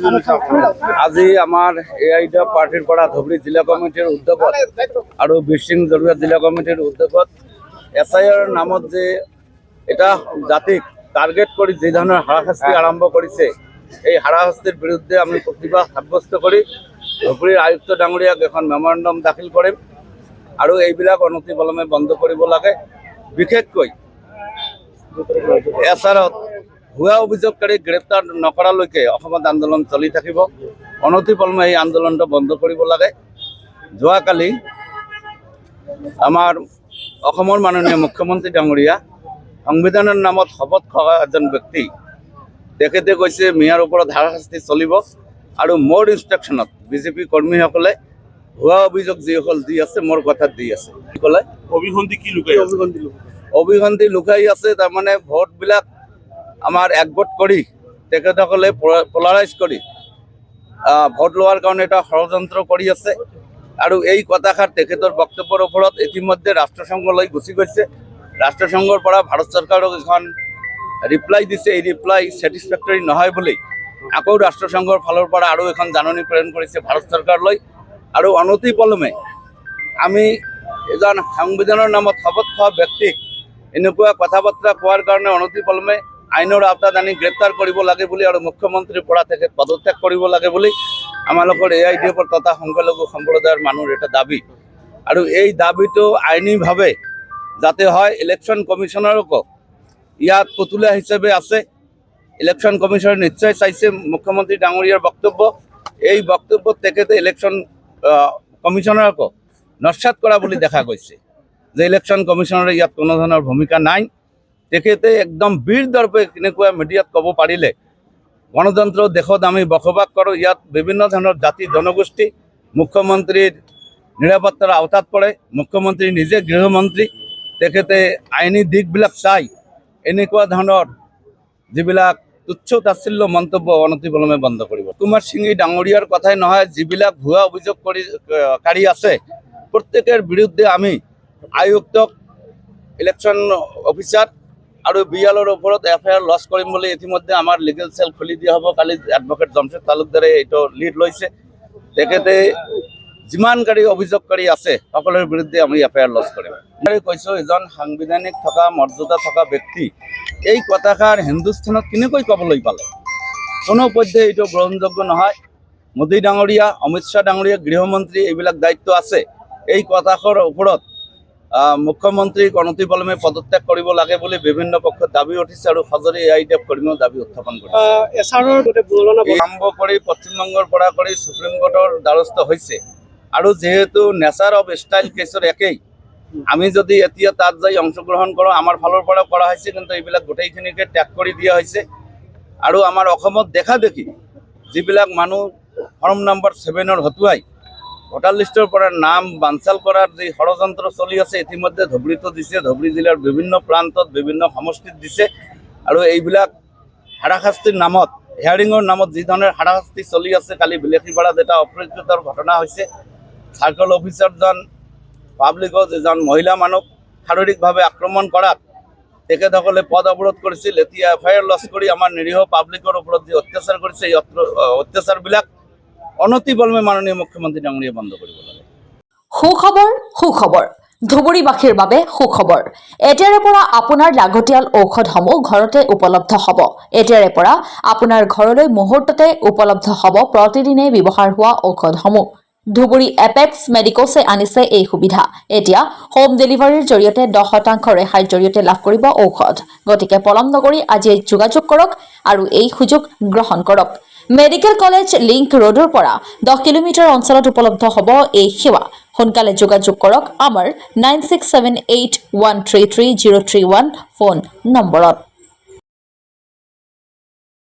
আজি আমাৰ এআইডিএ পাৰ্টিৰ পৰা ধুবুৰী জিলা কমিটিৰ উদ্যোগত আৰু বিৰচিং জৰুৰীয়া জিলা কমিটিৰ উদ্যোগত SIR নামত যে এটা জাতিক টাৰ্গেট কৰি যে ধৰণৰ হাৰাশাস্তি আৰম্ভ কৰিছে, এই হাৰাশাস্তিৰ বিৰুদ্ধে আমি প্ৰতিবাদ সাব্যস্ত কৰি ধুবুৰীৰ আয়ুক্ত ডাঙৰীয়াক এখন মেমৰেণ্ডাম দাখিল কৰিম আৰু এইবিলাক অনতিপলমে বন্ধ কৰিব লাগে। বিশেষকৈ SRত ভুৱা অভিযোগকাৰী গ্ৰেপ্তাৰ নকৰালৈকে অসমত আন্দোলন চলি থাকিব। অনতিপলমে এই আন্দোলনটো বন্ধ কৰিব লাগে। যোৱাকালি আমাৰ অসমৰ মাননীয় মুখ্যমন্ত্ৰী ডাঙৰীয়া সংবিধানৰ নামত শপত খোৱা এজন ব্যক্তি, তেখেতে কৈছে মিয়াৰ ওপৰত হাৰাশাস্তি চলিব আৰু মোৰ ইনষ্ট্ৰাকশ্যনত বিজেপি কৰ্মীসকলে ভুৱা অভিযোগ যিসকল দি আছে মোৰ কথাত দি আছে। কি ক'লে অভিসন্ধি কি লুকাই আছে? অভিসন্ধি লুকাই আছে। তাৰমানে ভোটবিলাক আমাৰ একগোট কৰি তেখেতসকলে পলাৰাইজ কৰি ভোট লোৱাৰ কাৰণে এটা ষড়যন্ত্ৰ কৰি আছে আৰু এই কথাষাৰ তেখেতৰ বক্তব্যৰ ওপৰত ইতিমধ্যে ৰাষ্ট্ৰসংঘলৈ গুচি গৈছে। ৰাষ্ট্ৰসংঘৰ পৰা ভাৰত চৰকাৰক এখন ৰিপ্লাই দিছে। এই ৰিপ্লাই ছেটিছফেক্টৰী নহয় বুলি আকৌ ৰাষ্ট্ৰসংঘৰ ফালৰ পৰা আৰু এখন জাননী প্ৰেৰণ কৰিছে ভাৰত চৰকাৰলৈ। আৰু অনতিপলমে আমি এজন সংবিধানৰ নামত শপত খোৱা ব্যক্তিক এনেকুৱা কথা বতৰা কোৱাৰ কাৰণে অনতিপলমে আইনৰ আওতাত আনি গ্ৰেপ্তাৰ কৰিব লাগে বুলি আৰু মুখ্যমন্ত্ৰীৰ পৰা তেখেত পদত্যাগ কৰিব লাগে বুলি আমালোকৰ এআইডিএফ তথা সংখ্যালঘু সম্প্ৰদায়ৰ মানুহৰ এটা দাবী। আৰু এই দাবীটো আইনীভাৱে যাতে হয়, ইলেকশ্যন কমিশ্যনাৰকো ইয়াত পুতলা হিচাপে আছে। ইলেকশ্যন কমিশ্যনাৰ নিশ্চয় চাইছে মুখ্যমন্ত্ৰী ডাঙৰীয়াৰ বক্তব্য। এই বক্তব্যত তেখেতে ইলেকশ্যন কমিশ্যনাৰকো নস্যাৎ কৰা বুলি দেখা গৈছে যে ইলেকশ্যন কমিশ্যনাৰে ইয়াত কোনো ধৰণৰ ভূমিকা নাই। তেখেতে একদম বীৰ দৰ্পে কেনেকুৱা মিডিয়াত ক'ব পাৰিলে গণতন্ত্ৰ দেশত আমি বসবাস কৰোঁ, ইয়াত বিভিন্ন ধৰণৰ জাতি জনগোষ্ঠী মুখ্যমন্ত্ৰীৰ নিৰাপত্তাৰ আওতাত পৰে। মুখ্যমন্ত্ৰী নিজে গৃহমন্ত্ৰী, তেখেতে আইনী দিশবিলাক চাই এনেকুৱা ধৰণৰ যিবিলাক তুচ্ছ তাচ্ছিল্য মন্তব্য অনতিপলমে বন্ধ কৰিব। কুমাৰ সিংহী ডাঙৰীয়াৰ কথাই নহয়, যিবিলাক ভুৱা অভিযোগকাৰী আছে প্ৰত্যেকৰ বিৰুদ্ধে আমি আয়ুক্তক, ইলেকশ্যন অফিচাৰ আৰু BLOৰ ওপৰত FIR লজ কৰিম বুলি ইতিমধ্যে আমাৰ লিগেল চেল খুলি দিয়া হ'ব। কালি এডভোকেট জমছেদ তালুকদাৰে এইটো লিড লৈছে। তেখেতে যিমানকাৰী অভিযোগকাৰী আছে সকলোৰে বিৰুদ্ধে আমি FIR লজ কৰিম। কৈছোঁ এজন সাংবিধানিক থকা মৰ্যাদা থকা ব্যক্তি এই কথাষাৰ হিন্দুস্তানত কেনেকৈ ক'বলৈ পালে? কোনো পধ্যে এইটো গ্ৰহণযোগ্য নহয়। মোদী ডাঙৰীয়া, অমিত শ্বাহ ডাঙৰীয়া গৃহমন্ত্ৰী, এইবিলাক দায়িত্ব আছে। এই কথাষাৰৰ ওপৰত মুখ্যমন্ত্ৰীক অনতিপলমে পদত্যাগ কৰিব লাগে বুলি বিভিন্ন পক্ষত দাবী উঠিছে আৰু সজৰি এআইডিএফ কৰ্মীও দাবী উত্থাপন কৰিছে। আৰম্ভ কৰি পশ্চিমবংগৰ পৰা কৰি সুপ্ৰিম কোৰ্টৰ দ্বাৰস্থ হৈছে আৰু যিহেতু নেচাৰ অফ ষ্টাইল কেছৰ একেই, আমি যদি এতিয়া তাত যাই অংশগ্ৰহণ কৰোঁ আমাৰ ফালৰ পৰা কৰা হৈছে, কিন্তু এইবিলাক গোটেইখিনিকে ত্যাগ কৰি দিয়া হৈছে। আৰু আমাৰ অসমত দেখা দেখি যিবিলাক মানুহ ফৰ্ম নম্বৰ 7 হতুৱাই ভোটাৰ লিষ্টৰ পৰা নাম বানচাল কৰাৰ যি ষড়যন্ত্ৰ চলি আছে, ইতিমধ্যে ধুবুৰীতো দিছে, ধুবুৰী জিলাৰ বিভিন্ন প্ৰান্তত বিভিন্ন সমষ্টিত দিছে। আৰু এইবিলাক হাৰাশাস্তিৰ নামত, হিয়াৰিঙৰ নামত যি ধৰণৰ হাৰাশাস্তি চলি আছে, কালি বিলেখীপাৰাত এটা অপ্ৰীতিকৰ ঘটনা হৈছে। চাৰ্কল অফিচাৰজন পাব্লিকত এজন মহিলা মানুহ শাৰীৰিকভাৱে আক্ৰমণ কৰাত তেখেতসকলে পদ অৱৰোধ কৰিছিল। এতিয়া FIR লজ কৰি আমাৰ নিৰীহ পাব্লিকৰ ওপৰত যি অত্যাচাৰ কৰিছে, এই অত্যাচাৰবিলাক অনতিপলমে মাননীয় মুখ্যমন্ত্ৰী ডাঙৰীয়া বন্ধ কৰিব লাগে। সুখবৰ, সুখবৰ ধুবুৰীবাসীৰ বাবে সুখবৰ। এতিয়াৰে পৰা আপোনাৰ লাগতিয়াল ঔষধসমূহ ঘৰতে উপলব্ধ হ'ব। এতিয়াৰে পৰা আপোনাৰ ঘৰলৈ মুহূৰ্ততে উপলব্ধ হ'ব প্ৰতিদিনে ব্যৱহাৰ হোৱা ঔষধসমূহ। ধুবুৰী এপেক্স মেডিকোছে আনিছে এই সুবিধা। এতিয়া হোম ডেলিভাৰীৰ জৰিয়তে 10% ৰেহাইৰ জৰিয়তে লাভ কৰিব ঔষধ। গতিকে পলম নকৰি আজিয়ে যোগাযোগ কৰক আৰু এই সুযোগ গ্ৰহণ কৰক। মেডিকেল কলেজ লিংক ৰোডৰ পৰা 10 কিলোমিটাৰ অঞ্চলত উপলব্ধ হ'ব এই সেৱা। সোনকালে যোগাযোগ কৰক আমাৰ 9678133031 ফোন নম্বৰত।